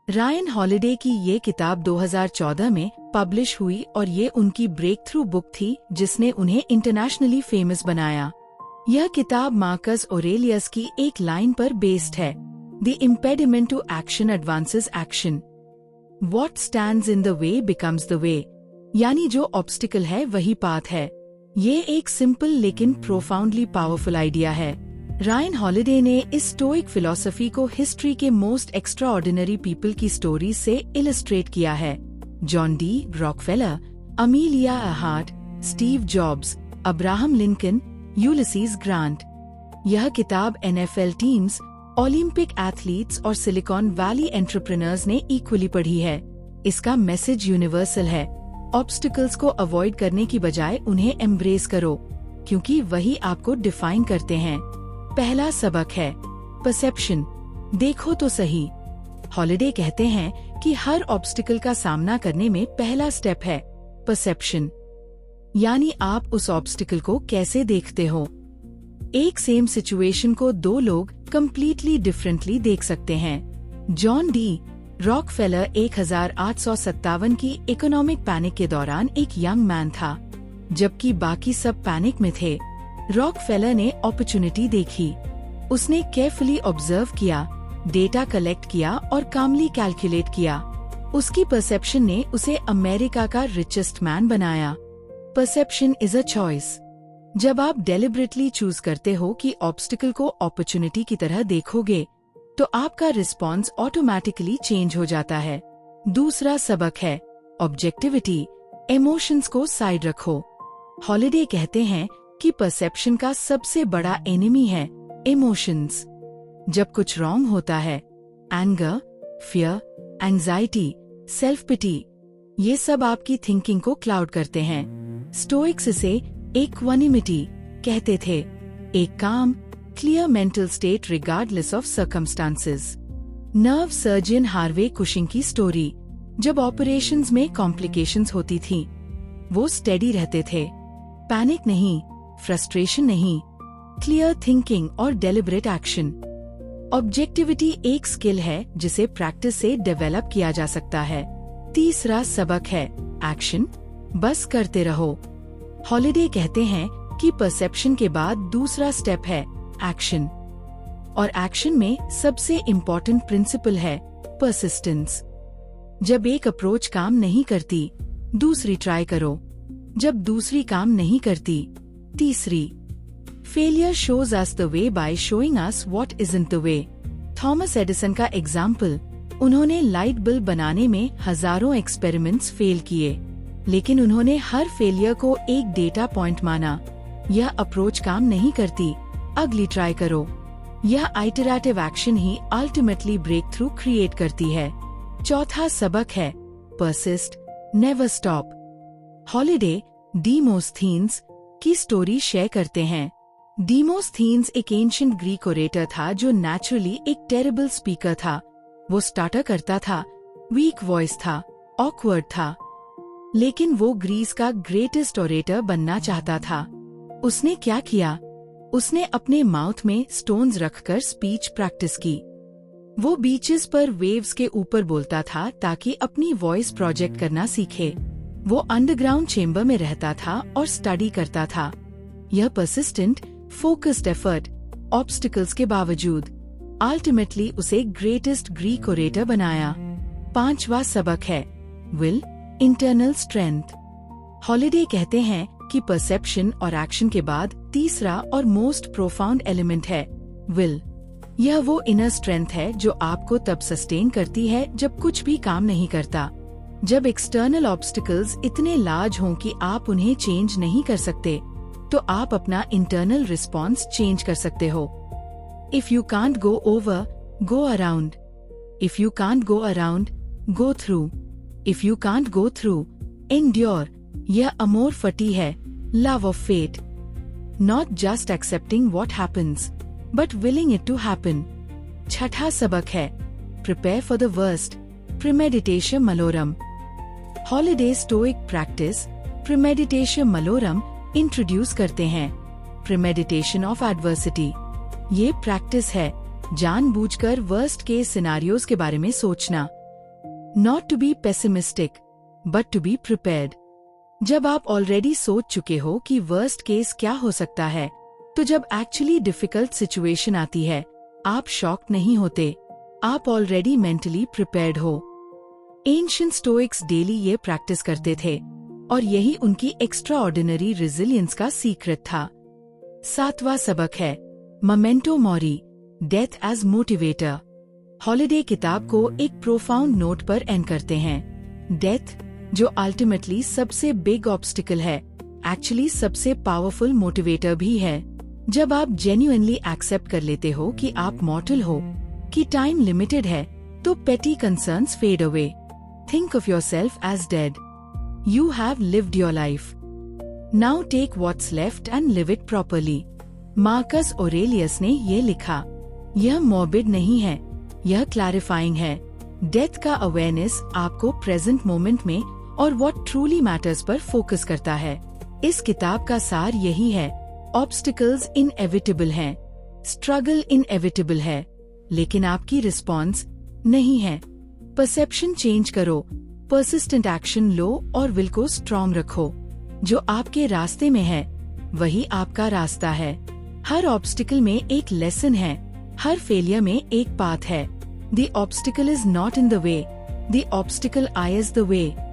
Ryan holiday की ये किताब 2014 में पब्लिश हुई और ये उनकी ब्रेक थ्रू बुक थी जिसने उन्हें इंटरनेशनली फेमस बनाया। यह किताब मार्कस ऑरेलियस की एक लाइन पर बेस्ड है, the impediment to action advances action, what stands in the way becomes the way, यानी जो ऑब्स्टिकल है वही पाथ है। ये एक सिंपल लेकिन प्रोफाउंडली पावरफुल आइडिया है। रायन हॉलिडे ने इस स्टोइक फिलॉसफी को हिस्ट्री के मोस्ट एक्स्ट्राऑर्डिनरी पीपल की स्टोरीज से इलस्ट्रेट किया है। John D Rockefeller, Amelia Earhart, Steve Jobs, Abraham Lincoln, Ulysses Grant. यह किताब NFL टीम्स, ओलंपिक एथलीट्स और सिलिकॉन वैली एंटरप्रेन्योर्स ने इक्वली पढ़ी है। इसका मैसेज यूनिवर्सल है, ऑब्स्टिकल्स को अवॉइड करने की बजाय उन्हें एम्ब्रेस करो, क्योंकि वही आपको डिफाइन करते हैं। पहला सबक है परसेप्शन, देखो तो सही। हॉलिडे कहते हैं कि हर ऑब्स्टिकल का सामना करने में पहला स्टेप है परसेप्शन, यानी आप उस ऑब्स्टिकल को कैसे देखते हो। एक सेम सिचुएशन को दो लोग कंप्लीटली डिफरेंटली देख सकते हैं। जॉन डी रॉकफेलर 1857 की इकोनॉमिक पैनिक के दौरान एक यंग मैन था, जबकि बाकी सब पैनिक में थे। रॉकफेलर ने अपॉर्चुनिटी देखी। उसने केयरफुली ऑब्जर्व किया, डेटा कलेक्ट किया और कामली कैलकुलेट किया। उसकी परसेप्शन ने उसे अमेरिका का रिचेस्ट मैन बनाया। Perception is a choice. जब आप डेलिबरेटली चूज करते हो कि ऑब्स्टिकल को अपॉर्चुनिटी की तरह देखोगे, तो आपका रिस्पॉन्स ऑटोमेटिकली चेंज हो जाता है। दूसरा सबक है ऑब्जेक्टिविटी, इमोशंस को साइड रखो। हॉलिडे कहते हैं कि परसेप्शन का सबसे बड़ा एनिमी है इमोशंस। जब कुछ रॉन्ग होता है, anger, fear, anxiety, self pity, ये सब आपकी थिंकिंग को क्लाउड करते हैं। स्टोइक्स इसे इक्वानिमिटी कहते थे, एक काम clear mental state regardless of circumstances. Nerve surgeon Harvey Cushing की स्टोरी, जब ऑपरेशंस में कॉम्प्लिकेशंस होती थी, वो स्टेडी रहते थे। पैनिक नहीं, फ्रस्ट्रेशन नहीं, क्लियर थिंकिंग और डेलिबरेट एक्शन। ऑब्जेक्टिविटी एक स्किल है जिसे प्रैक्टिस से डेवलप किया जा सकता है। तीसरा सबक है एक्शन, बस करते रहो। हॉलिडे कहते हैं कि परसेप्शन के बाद दूसरा स्टेप है एक्शन, और एक्शन में सबसे इम्पोर्टेंट प्रिंसिपल है परसिस्टेंस। जब एक अप्रोच काम नहीं करती, दूसरी ट्राई करो। जब दूसरी काम नहीं करती, तीसरी। Failure shows us the way by showing us what isn't the way. Thomas Edison का एग्जाम्पल, उन्होंने लाइट बल्ब बनाने में हजारों एक्सपेरिमेंट्स फेल किए, लेकिन उन्होंने हर फेलियर को एक डेटा पॉइंट माना। यह अप्रोच काम नहीं करती, अगली ट्राई करो। यह आइटरेटिव एक्शन ही अल्टीमेटली ब्रेक थ्रू क्रिएट करती है। चौथा सबक है परसिस्ट, नेवर स्टॉप। हॉलिडे डीमोस्थीन्स की स्टोरी शेयर करते हैं। डीमोस्थीन्स एक एंशिएंट ग्रीक ओरेटर था जो नेचुरली एक टेरिबल स्पीकर था। वो स्टार्टर करता था, वीक वॉइस था, ऑकवर्ड था, लेकिन वो ग्रीस का ग्रेटेस्ट ओरेटर बनना चाहता था। उसने क्या किया? उसने अपने माउथ में स्टोन्स रखकर स्पीच प्रैक्टिस की। वो बीचेस पर वेव्स के ऊपर बोलता था ताकि अपनी वॉइस प्रोजेक्ट करना सीखे। वो अंडरग्राउंड चेम्बर में रहता था और स्टडी करता था। यह परसिस्टेंट, फोकस्ड एफर्ट, ऑब्स्टिकल्स के बावजूद अल्टीमेटली उसे ग्रेटेस्ट ग्रीक ओरेटर बनाया। पांचवा सबक है विल, इंटरनल स्ट्रेंथ। हॉलिडे कहते हैं कि परसेप्शन और एक्शन के बाद तीसरा और मोस्ट प्रोफाउंड एलिमेंट है विल। यह वो इनर स्ट्रेंथ है जो आपको तब सस्टेन करती है जब कुछ भी काम नहीं करता। जब एक्सटर्नल ऑब्स्टिकल्स इतने लार्ज हों कि आप उन्हें चेंज नहीं कर सकते, तो आप अपना इंटरनल रिस्पॉन्स चेंज कर सकते हो। If you can't go over, go around. If you can't go around, go through. If you can't go through, endure. यह अमोर फटी है, love of fate. Not just accepting what happens, but willing it to happen. छठा सबक है prepare for the worst, premeditation malorum. Holiday stoic practice premeditation malorum introduce करते हैं, premeditation of adversity. ये practice है जानबूझकर worst case scenarios के बारे में सोचना, not to be pessimistic but to be prepared. जब आप ऑलरेडी सोच चुके हो कि वर्स्ट केस क्या हो सकता है, तो जब एक्चुअली डिफिकल्ट सिचुएशन आती है, आप शॉक नहीं होते, आप ऑलरेडी मेंटली प्रिपेयर्ड हो। एंशिएंट स्टोइक्स डेली ये प्रैक्टिस करते थे और यही उनकी एक्स्ट्रा ऑर्डिनरी रेजिलियंस का सीक्रेट था। 7वां सबक है मोमेंटो मोरी, डेथ एज मोटिवेटर। हॉलिडे किताब को एक प्रोफाउंड नोट पर एंड करते हैं। डेथ, जो अल्टीमेटली सबसे बिग ऑब्स्टिकल है, एक्चुअली सबसे पावरफुल मोटिवेटर भी है। जब आप जेन्युइनली एक्सेप्ट कर लेते हो कि आप मॉर्टल हो, कि टाइम लिमिटेड है, तो petty concerns fade away. Think of yourself as dead. You have lived your life. Now take what's left and live it properly. Marcus Aurelius ने ये लिखा। यह मॉर्बिड नहीं है, यह क्लैरिफाइंग है। डेथ का अवेयरनेस आपको प्रेजेंट मोमेंट में और व्हाट ट्रूली मैटर्स पर फोकस करता है। इस किताब का सार यही है, ऑब्स्टिकल्स इनएविटेबल हैं, स्ट्रगल इनएविटेबल है, लेकिन आपकी रिस्पॉन्स नहीं है। परसेप्शन चेंज करो, परसिस्टेंट एक्शन लो और विल को स्ट्रॉन्ग रखो। जो आपके रास्ते में है वही आपका रास्ता है। हर ऑब्स्टिकल में एक लेसन है, हर फेलियर में एक पाथ है। The obstacle is not in the way, the obstacle is the way।